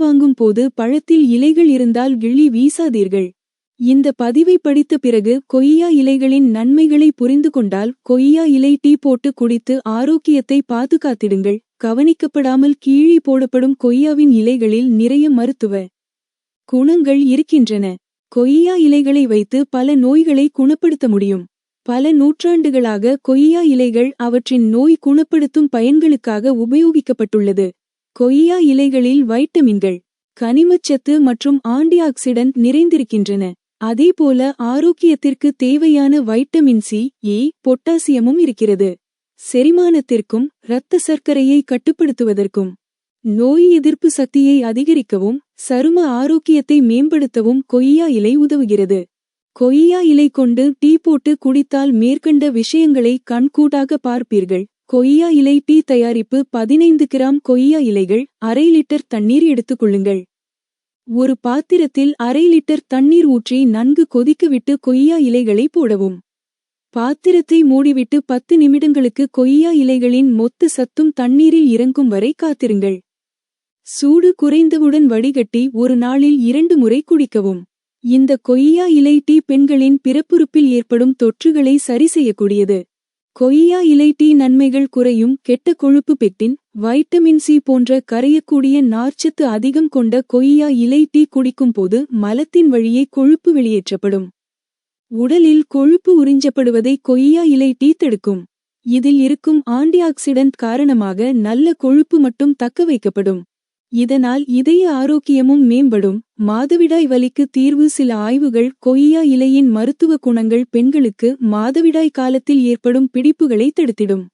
வாங்கும் போது பழத்தில் இலைகள் இருந்தால் கிள்ளி வீசாதீர்கள். இந்த பதிவை படித்த பிறகு கொய்யா இலைகளின் நன்மைகளை புரிந்து கொண்டால் கொய்யா இலை டீ போட்டு குடித்து ஆரோக்கியத்தை பாதுகாத்திடுங்கள். கவனிக்கப்படாமல் கீழே போடப்படும் கொய்யாவின் இலைகளில் நிறைய மருத்துவ குணங்கள் இருக்கின்றன. கொய்யா இலைகளை வைத்து பல நோய்களை குணப்படுத்த முடியும். பல நூற்றாண்டுகளாக கொய்யா இலைகள் அவற்றின் நோய் குணப்படுத்தும் பயன்களுக்காக உபயோகிக்கப்பட்டுள்ளது. கொய்யா இலைகளில் வைட்டமின்கள், கனிமச்சத்து மற்றும் ஆன்டிஆக்சிடன்ட் நிறைந்திருக்கின்றன. அதேபோல ஆரோக்கியத்திற்கு தேவையான வைட்டமின் சி, ஏ, பொட்டாசியமும் இருக்கிறது. செரிமானத்திற்கும் இரத்த சர்க்கரையை கட்டுப்படுத்துவதற்கும் நோய் எதிர்ப்பு சக்தியை அதிகரிக்கவும் சரும ஆரோக்கியத்தை மேம்படுத்தவும் கொய்யா இலை உதவுகிறது. கொய்யா இலை கொண்டு டீ போட்டு குடித்தால் மேற்கண்ட விஷயங்களை கண்கூடாக பார்ப்பீர்கள். கொய்யா இலை டீ தயாரிப்பு 15 கிராம் கொய்யா இலைகள், 1/2 லிட்டர் தண்ணீர் எடுத்துக்கொள்ளுங்கள். ஒரு பாத்திரத்தில் 1/2 லிட்டர் தண்ணீர் ஊற்றி நன்கு கொதிக்கவிட்டு கொய்யா இலைகளை போடவும். பாத்திரத்தை மூடிவிட்டு 10 நிமிடங்களுக்கு கொய்யா இலைகளின் மொத்த சத்தும் தண்ணீரில் இறங்கும் வரை காத்திருங்கள். சூடு குறைந்தவுடன் வடிகட்டி ஒரு நாளில் 2 முறை குடிக்கவும். இந்த கொய்யா இலை டீ பெண்களின் பிறப்புறுப்பில் ஏற்படும் தொற்றுகளை சரி செய்யக்கூடியது. கொய்யா இலை டீ நன்மைகள் குறையும் கெட்ட கொழுப்பு பெக்டின், வைட்டமின் சி போன்ற கரையக்கூடிய நார்ச்சத்து அதிகம் கொண்ட கொய்யா இலை டீ குடிக்கும் போது மலத்தின் வழியே கொழுப்பு வெளியேற்றப்படும். உடலில் கொழுப்பு உறிஞ்சப்படுவதை கொய்யா இலை டீ தடுக்கும். இதில் இருக்கும் ஆன்டிஆக்சிடன்ட் காரணமாக நல்ல கொழுப்பு மட்டும் தக்க வைக்கப்படும். இதனால் இதய ஆரோக்கியமும் மேம்படும். மாதவிடாய் வலிக்கு தீர்வு. சில ஆய்வுகள் கொய்யா இலையின் மருத்துவ குணங்கள் பெண்களுக்கு மாதவிடாய் காலத்தில் ஏற்படும் பிடிப்புகளை தடுத்திடும்.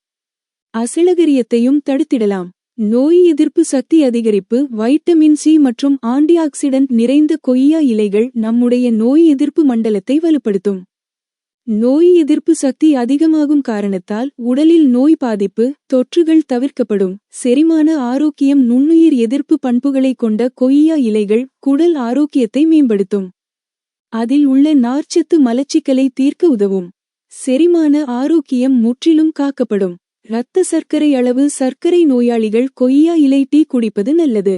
அசௌகரியத்தையும் தடுத்திடலாம். நோய் எதிர்ப்பு சக்தி அதிகரிப்பு. வைட்டமின் சி மற்றும் ஆன்டிஆக்சிடன்ட் நிறைந்த கொய்யா இலைகள் நம்முடைய நோய் எதிர்ப்பு மண்டலத்தை வலுப்படுத்தும். நோய் எதிர்ப்பு சக்தி அதிகமாகும் காரணத்தால் உடலில் நோய் பாதிப்பு, தொற்றுகள் தவிர்க்கப்படும். செரிமான ஆரோக்கியம். நுண்ணுயிர் எதிர்ப்பு பண்புகளை கொண்ட கொய்யா இலைகள் குடல் ஆரோக்கியத்தை மேம்படுத்தும். அதில் உள்ள நார்ச்சத்து மலச்சிக்கலை தீர்க்க உதவும். செரிமான ஆரோக்கியம் முற்றிலும் காக்கப்படும். இரத்த சர்க்கரை அளவு. சர்க்கரை நோயாளிகள் கொய்யா இலை டீ குடிப்பது நல்லது.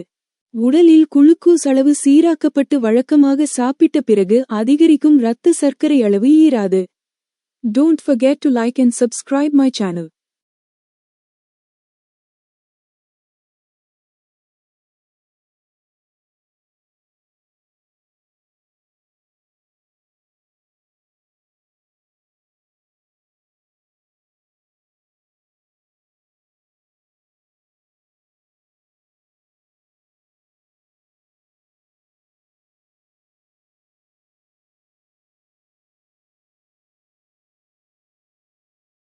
உடலில் குளுக்கோஸ் அளவு சீராக்கப்பட்டு வழக்கமாக சாப்பிட்ட பிறகு அதிகரிக்கும் இரத்த சர்க்கரை அளவு ஏறாது. Don't forget to like and subscribe my channel.